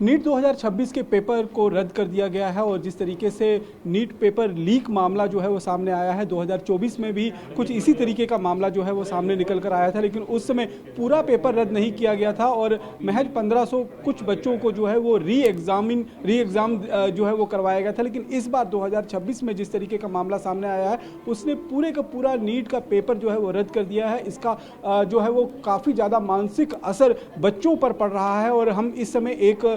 NEET 2026 के paper को रद्द कर दिया गया है और जिस तरीके से नीट पेपर लीक मामला जो है वो सामने आया है, 2024 में भी कुछ इसी तरीके का मामला जो है वो सामने निकल कर आया था, लेकिन उस समय पूरा पेपर रद्द नहीं किया गया था और महज 1500 कुछ बच्चों को जो है वो री एग्ज़ाम जो है वो करवाया गया था। लेकिन इस बार 2026 में जिस तरीके का मामला सामने आया है, उसने पूरे का पूरा नीट का पेपर जो है वो रद्द कर दिया है। इसका जो है वो काफ़ी ज़्यादा मानसिक असर बच्चों पर पड़ रहा है और हम इस समय एक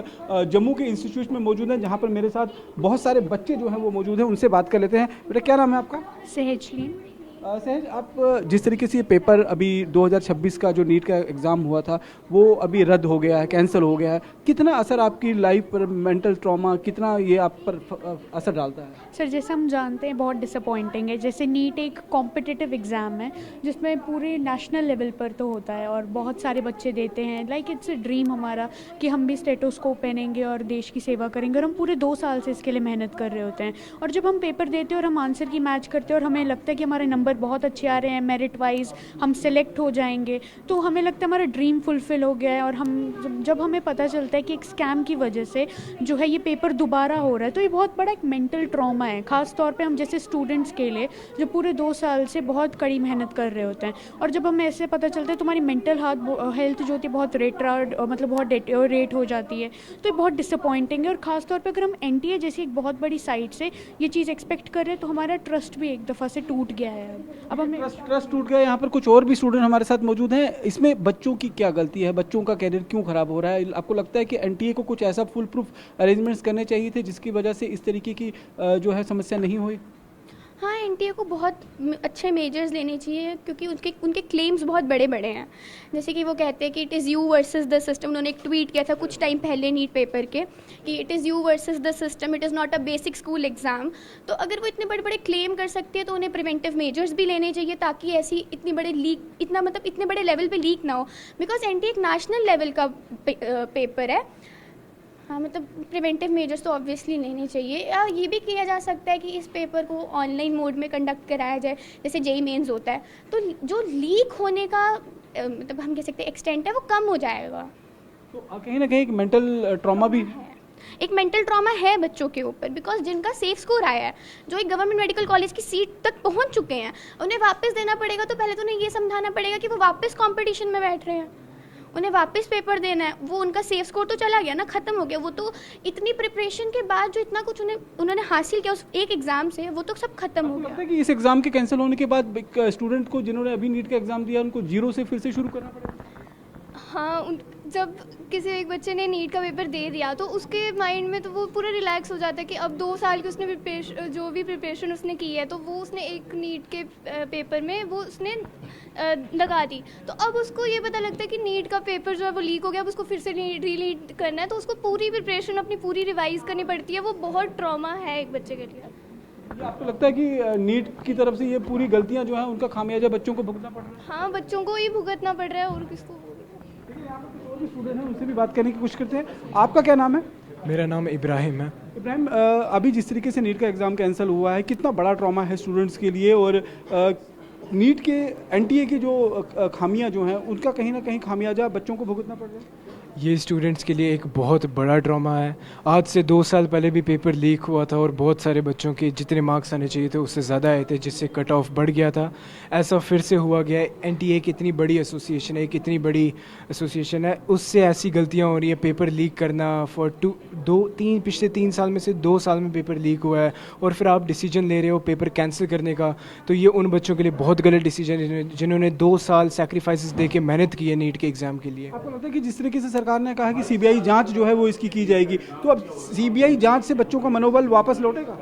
जम्मू के इंस्टीट्यूट में मौजूद हैं, जहां पर मेरे साथ बहुत सारे बच्चे जो हैं वो मौजूद हैं। उनसे बात कर लेते हैं। बेटा, क्या नाम है आपका? सहजली। सहज, आप जिस तरीके से ये पेपर अभी 2026 का जो नीट का एग्ज़ाम हुआ था वो अभी रद्द हो गया है, कैंसिल हो गया है, कितना असर आपकी लाइफ पर, मेंटल ट्रॉमा, कितना ये आप पर असर डालता है? सर, जैसे हम जानते हैं बहुत डिसअपॉइंटिंग है। जैसे नीट एक कॉम्पिटिटिव एग्ज़ाम है जिसमें पूरे नेशनल लेवल पर तो होता है और बहुत सारे बच्चे देते हैं। लाइक इट्स अ ड्रीम हमारा कि हम भी स्टेटोस्कोप पहनेंगे और देश की सेवा करेंगे, और हम पूरे 2 साल से इसके लिए मेहनत कर रहे होते हैं। और जब हम पेपर देते हैं और हम आंसर की मैच करते हैं और हमें लगता है कि हमारे नंबर बहुत अच्छे आ रहे हैं, मेरिट वाइज हम सेलेक्ट हो जाएंगे, तो हमें लगता है हमारा ड्रीम फुलफिल हो गया है। और हम जब हमें पता चलता है कि एक स्कैम की वजह से जो है ये पेपर दोबारा हो रहा है, तो ये बहुत बड़ा एक मेंटल ट्रॉमा है, ख़ास तौर पे हम जैसे स्टूडेंट्स के लिए जो पूरे 2 साल से बहुत कड़ी मेहनत कर रहे होते हैं। और जब हमें ऐसे पता चलता है तुम्हारी मेंटल हेल्थ जो होती है बहुत मतलब बहुत डेटेरियोरेट हो जाती है, तो ये बहुत डिसअपॉइंटिंग है। और ख़ास तौर पे अगर हम एनटीए जैसी एक बहुत बड़ी साइट से ये चीज़ एक्सपेक्ट कर रहे हैं, तो हमारा ट्रस्ट भी एक दफ़ा से टूट गया है। अब हमें ट्रस्ट टूट गया। यहाँ पर कुछ और भी स्टूडेंट हमारे साथ मौजूद हैं। इसमें बच्चों की क्या गलती है? बच्चों का कैरियर क्यों खराब हो रहा है? आपको लगता है कि एनटीए को कुछ ऐसा फुल प्रूफ अरेंजमेंट्स करने चाहिए थे जिसकी वजह से इस तरीके की जो है समस्या नहीं हुई? हाँ, एनटीए को बहुत अच्छे मेजर्स लेने चाहिए, क्योंकि उनके उनके क्लेम्स बहुत बड़े बड़े हैं। जैसे कि वो कहते हैं कि it is you versus the system. उन्होंने एक ट्वीट किया था कुछ टाइम पहले नीट पेपर के कि it is you versus the system, it is not a basic school exam. तो अगर वो इतने बड़े बड़े क्लेम कर सकती है तो उन्हें प्रिवेंटिव मेजर्स भी लेने चाहिए, ताकि ऐसी इतने बड़े लेवल पर लीक ना हो। बिकॉज एनटीए एक नेशनल लेवल का पेपर है। हाँ, मतलब प्रिवेंटिव मेजर्स तो ऑब्वियसली लेने चाहिए। या ये भी किया जा सकता है कि इस पेपर को ऑनलाइन मोड में कंडक्ट कराया जाए, जैसे जेईई मेंस होता है, तो जो लीक होने का मतलब हम कह सकते हैं एक्सटेंट है वो कम हो जाएगा। तो कहीं ना कहीं एक मेंटल ट्रॉमा भी है, एक मेंटल ट्रॉमा है बच्चों के ऊपर, बिकॉज जिनका सेफ स्कोर आया है, जो एक गवर्नमेंट मेडिकल कॉलेज की सीट तक पहुंच चुके हैं, उन्हें वापस देना पड़ेगा। तो पहले तो उन्हें ये समझाना पड़ेगा कि वो वापस कॉम्पिटिशन में बैठ रहे हैं, उन्हें वापस पेपर देना है। वो उनका सेफ स्कोर तो चला गया ना, ख़त्म हो गया। वो तो इतनी प्रिपरेशन के बाद जो इतना कुछ उन्होंने हासिल किया उस एक एग्ज़ाम से, वो तो सब खत्म हो गया। कि इस एग्जाम के कैंसिल होने के बाद स्टूडेंट को जिन्होंने अभी नीट का एग्जाम दिया उनको जीरो से फिर से शुरू करना पड़ेगा? हाँ, जब किसी एक बच्चे ने नीट का पेपर दे दिया तो उसके माइंड में तो वो पूरा रिलैक्स हो जाता है कि अब 2 साल की उसने जो भी प्रिपरेशन उसने की है, तो वो उसने एक नीट के पेपर में वो उसने लगा दी। तो अब उसको ये पता लगता है कि नीट का पेपर जो है वो लीक हो गया, अब उसको फिर से रीलीड करना है, तो उसको पूरी प्रिपरेशन अपनी पूरी रिवाइज करनी पड़ती है। वो बहुत ट्रॉमा है एक बच्चे के लिए। आपको लगता है कि नीट की तरफ से ये पूरी गलतियां जो है उनका खामियाजा बच्चों को भुगतना पड़ रहा है? हाँ, बच्चों को ही भुगतना पड़ रहा है और किसको। और भी स्टूडेंट हैं, उनसे भी बात करने की कोशिश करते हैं। आपका क्या नाम है? मेरा नाम इब्राहिम है। इब्राहिम, अभी जिस तरीके से नीट का एग्ज़ाम कैंसिल हुआ है, कितना बड़ा ट्रॉमा है स्टूडेंट्स के लिए, और नीट के एनटीए की जो खामियां जो हैं उनका कहीं ना कहीं खामियाजा बच्चों को भुगतना पड़ रहा है? ये स्टूडेंट्स के लिए एक बहुत बड़ा ड्रामा है। आज से 2 साल पहले भी पेपर लीक हुआ था और बहुत सारे बच्चों के जितने मार्क्स आने चाहिए थे उससे ज़्यादा आए थे, जिससे कट ऑफ बढ़ गया था। ऐसा फिर से हुआ गया है। एनटीए एक इतनी बड़ी एसोसिएशन है, एक इतनी बड़ी एसोसिएशन है, उससे ऐसी गलतियां हो रही है। पेपर लीक करना पिछले 3 साल में से 2 साल में पेपर लीक हुआ है, और फिर आप डिसीजन ले रहे हो पेपर कैंसिल करने का, तो ये उन बच्चों के लिए बहुत गलत डिसीजन है जिन्होंने 2 साल सैक्रिफाइसेस दे के मेहनत की है नीट के एग्ज़ाम के लिए। आपको लगता है कि जिस तरीके से सरकार ने कहा कि सीबीआई जांच जो है वो इसकी की जाएगी, तो अब सीबीआई जांच से बच्चों का मनोबल वापस लौटेगा?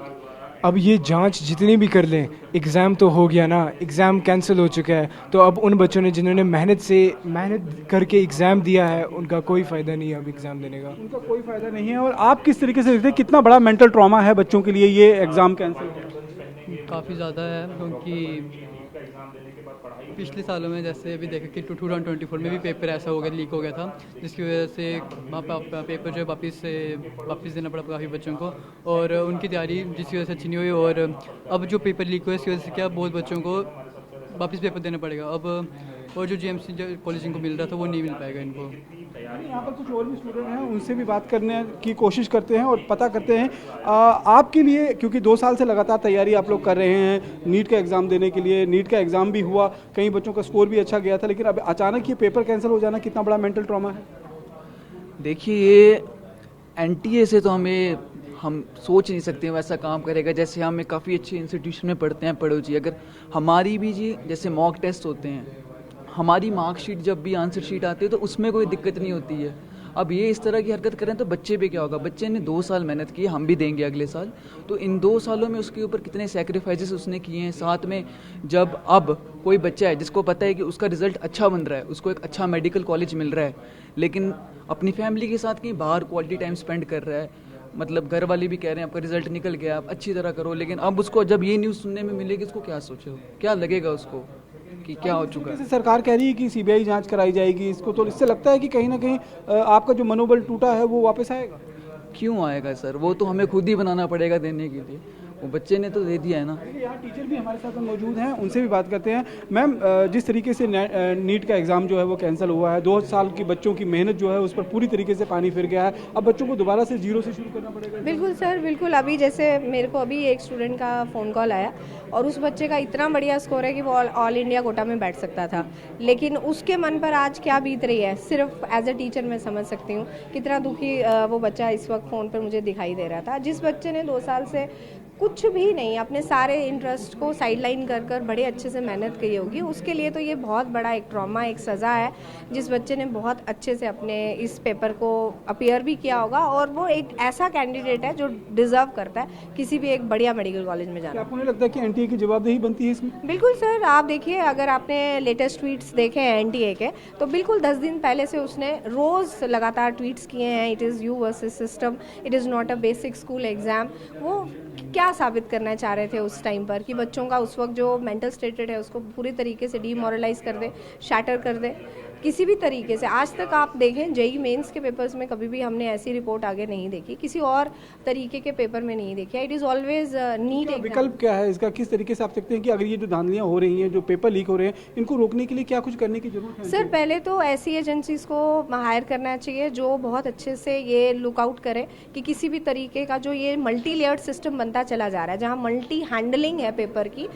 अब ये जांच जितनी भी कर लें, एग्ज़ाम तो हो गया ना, एग्ज़ाम कैंसिल हो चुका है, तो अब उन बच्चों ने जिन्होंने मेहनत करके एग्ज़ाम दिया है उनका कोई फ़ायदा नहीं है अब एग्ज़ाम देने का। उनका कोई फ़ायदा नहीं है। और आप किस तरीके से देखते हैं कितना बड़ा मेंटल ट्रॉमा है बच्चों के लिए ये एग्ज़ाम कैंसिल होना? काफ़ी ज़्यादा है, क्योंकि पिछले सालों में जैसे अभी देखा कि 2024 में भी पेपर ऐसा हो गया, लीक हो गया था, जिसकी वजह से वहाँ पर पेपर जो है वापस देना पड़ा काफ़ी बच्चों को, और उनकी तैयारी जिसकी वजह से अच्छी नहीं हुई। और अब जो पेपर लीक हुआ है इसकी वजह से क्या बहुत बच्चों को वापस पेपर देना पड़ेगा। अब और जो GMC जो कॉलेज इनको मिल रहा था वो नहीं मिल पाएगा इनको। यहाँ पर कुछ और भी स्टूडेंट हैं, उनसे भी बात करने की कोशिश करते हैं और पता करते हैं आपके लिए, क्योंकि 2 साल से लगातार तैयारी आप लोग कर रहे हैं नीट का एग्ज़ाम देने के लिए। नीट का एग्ज़ाम भी हुआ, कई बच्चों का स्कोर भी अच्छा गया था, लेकिन अब अचानक ये पेपर कैंसिल हो जाना कितना बड़ा मेंटल ट्रॉमा है? देखिए, ये NTA से तो हम सोच नहीं सकते वैसा काम करेगा। जैसे हम एक काफ़ी अच्छे इंस्टीट्यूशन में पढ़ते हैं पढ़ो जी, अगर हमारी भी जी जैसे मॉक टेस्ट होते हैं, हमारी मार्कशीट जब भी आंसर शीट आती है तो उसमें कोई दिक्कत नहीं होती है। अब ये इस तरह की हरकत करें तो बच्चे पे क्या होगा? बच्चे ने 2 साल मेहनत की, हम भी देंगे अगले साल, तो इन 2 सालों में उसके ऊपर कितने सेक्रीफाइसेस उसने किए हैं। साथ में जब अब कोई बच्चा है जिसको पता है कि उसका रिजल्ट अच्छा बन रहा है, उसको एक अच्छा मेडिकल कॉलेज मिल रहा है, लेकिन अपनी फैमिली के साथ कहीं बाहर क्वालिटी टाइम स्पेंड कर रहा है, मतलब घर वाले भी कह रहे हैं आपका रिजल्ट निकल गया, आप अच्छी तरह करो, लेकिन अब उसको जब ये न्यूज़ सुनने में मिलेगी उसको क्या सोचो, क्या लगेगा उसको कि क्या हो चुका है। सरकार कह रही है कि CBI जांच कराई जाएगी इसको, तो इससे लगता है कि कहीं ना कहीं आपका जो मनोबल टूटा है वो वापस आएगा? क्यों आएगा सर? वो तो हमें खुद ही बनाना पड़ेगा देने के लिए, वो बच्चे ने तो दे दिया है ना। यहाँ टीचर भी हमारे साथ मौजूद हैं, उनसे भी बात करते हैं। मैम, जिस तरीके से नीट का एग्ज़ाम जो है वो कैंसिल हुआ है, 2 साल की बच्चों की मेहनत जो है उस पर पूरी तरीके से पानी फिर गया है, अब बच्चों को दोबारा से 0 से शुरू करना पड़ेगा? बिल्कुल सर, बिल्कुल। अभी जैसे मेरे को अभी एक स्टूडेंट का फ़ोन कॉल आया और उस बच्चे का इतना बढ़िया स्कोर है कि वो ऑल इंडिया कोटा में बैठ सकता था, लेकिन उसके मन पर आज क्या बीत रही है सिर्फ एज अ टीचर मैं समझ सकती हूँ। कितना दुखी वो बच्चा इस वक्त फ़ोन पर मुझे दिखाई दे रहा था, जिस बच्चे ने 2 साल से कुछ भी नहीं, अपने सारे इंटरेस्ट को साइडलाइन कर कर बड़े अच्छे से मेहनत की होगी, उसके लिए तो ये बहुत बड़ा एक ट्रॉमा, एक सज़ा है। जिस बच्चे ने बहुत अच्छे से अपने इस पेपर को अपीयर भी किया होगा और वो एक ऐसा कैंडिडेट है जो डिज़र्व करता है किसी भी एक बढ़िया मेडिकल कॉलेज में जाना। आपको नहीं लगता कि NTA की जवाबदेही बनती है इसमें? बिल्कुल सर, आप देखिए, अगर आपने लेटेस्ट ट्वीट्स देखे हैं NTA के, तो बिल्कुल 10 दिन पहले से उसने रोज़ लगातार ट्वीट्स किए हैं, it is you versus system, it is not a basic school exam. वो क्या साबित करना चाह रहे थे उस टाइम पर कि बच्चों का उस वक्त जो मेंटल स्टेटेड है उसको पूरी तरीके से डीमोरलाइज कर दे, शैटर कर दे किसी भी तरीके से। आज तक आप देखें JEE मेंस के पेपर्स में कभी भी हमने ऐसी रिपोर्ट आगे नहीं देखी, किसी और तरीके के पेपर में नहीं देखी। It is always neat. विकल्प क्या है इसका? किस तरीके से आप सकते हैं कि अगर ये जो धांधलियाँ हो रही हैं, जो पेपर लीक हो रहे हैं, इनको रोकने के लिए क्या कुछ करने की जरूरत है? सर, पहले तो ऐसी एजेंसीज को हायर करना चाहिए जो बहुत अच्छे से ये लुकआउट करे कि किसी भी तरीके का जो ये मल्टी लेयर्ड सिस्टम बनता चला जा रहा है, जहाँ मल्टी हैंडलिंग है पेपर की,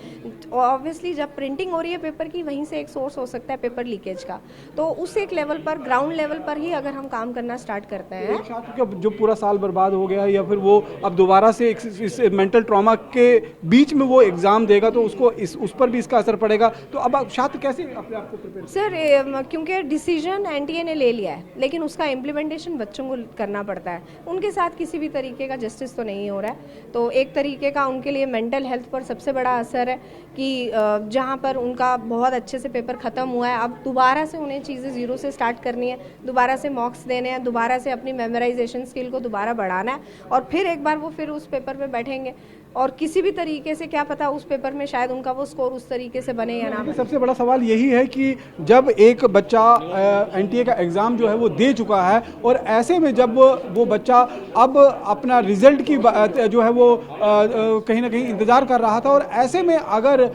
ऑब्वियसली जब प्रिंटिंग हो रही है पेपर की, वहीं से एक सोर्स हो सकता है पेपर लीकेज का। तो उस एक लेवल पर, ग्राउंड लेवल पर ही अगर हम काम करना स्टार्ट करते हैं। एक छात्र का जो पूरा साल बर्बाद हो गया है, या फिर वो अब दोबारा से इस मेंटल ट्रॉमा के बीच में वो एग्जाम देगा, तो उसको उस पर भी इसका असर पड़ेगा। तो अब छात्र कैसे अपने आप को प्रिपेयर? सर, क्योंकि डिसीजन NTA ने ले लिया है, लेकिन उसका इम्प्लीमेंटेशन बच्चों को करना पड़ता है। उनके साथ किसी भी तरीके का जस्टिस तो नहीं हो रहा है। तो एक तरीके का उनके लिए मेंटल हेल्थ पर सबसे बड़ा असर है कि जहाँ पर उनका बहुत अच्छे से पेपर ख़त्म हुआ है, अब दोबारा से उन्हें चीज़ें 0 से स्टार्ट करनी है, दोबारा से मॉक्स देने हैं, दोबारा से अपनी मेमोराइजेशन स्किल को दोबारा बढ़ाना है, और फिर एक बार वो फिर उस पेपर पे बैठेंगे, और किसी भी तरीके से क्या पता उस पेपर में शायद उनका वो स्कोर उस तरीके से बने या ना बने। सबसे बड़ा सवाल यही है कि जब एक बच्चा NTA का एग्ज़ाम जो है वो दे चुका है, और ऐसे में जब वो बच्चा अब अपना रिजल्ट की जो है वो कहीं ना कहीं इंतज़ार कर रहा था, और ऐसे में अगर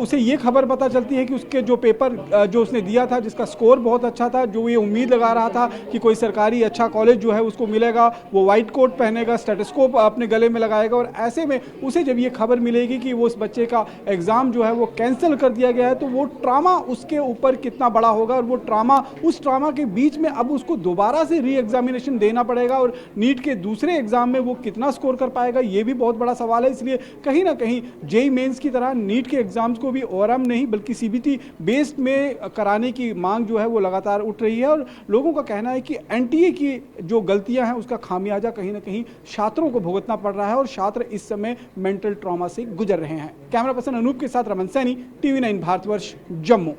उसे ये खबर पता चलती है कि उसके जो पेपर जो उसने दिया था, जिसका स्कोर बहुत अच्छा था, जो ये उम्मीद लगा रहा था कि कोई सरकारी अच्छा कॉलेज जो है उसको मिलेगा, वो वाइट कोट पहनेगा, स्टेथोस्कोप अपने गले में लगाएगा, और ऐसे में उसे जब ये खबर मिलेगी कि वो उस बच्चे का एग्ज़ाम जो है वो कैंसिल कर दिया गया है, तो वो ट्रामा उसके ऊपर कितना बड़ा होगा, और वो ट्रामा, उस ट्रामा के बीच में अब उसको दोबारा से री एग्जामिनेशन देना पड़ेगा, और नीट के दूसरे एग्ज़ाम में वो कितना स्कोर कर पाएगा, ये भी बहुत बड़ा सवाल है। इसलिए कहीं ना कहीं JEE मेंस की तरह नीट के एग्ज़ाम्स को भी ORM नहीं बल्कि CBT बेस्ड में कराने की मांग जो है वो लगातार उठ रही है, और लोगों का कहना है कि NTA की जो गलतियां हैं उसका खामियाजा कहीं ना कहीं छात्रों को भुगतना पड़ रहा है, और छात्र इस समय मेंटल ट्रॉमा से गुजर रहे हैं। कैमरा पर्सन अनूप के साथ रमन सैनी, TV9 भारतवर्ष, जम्मू।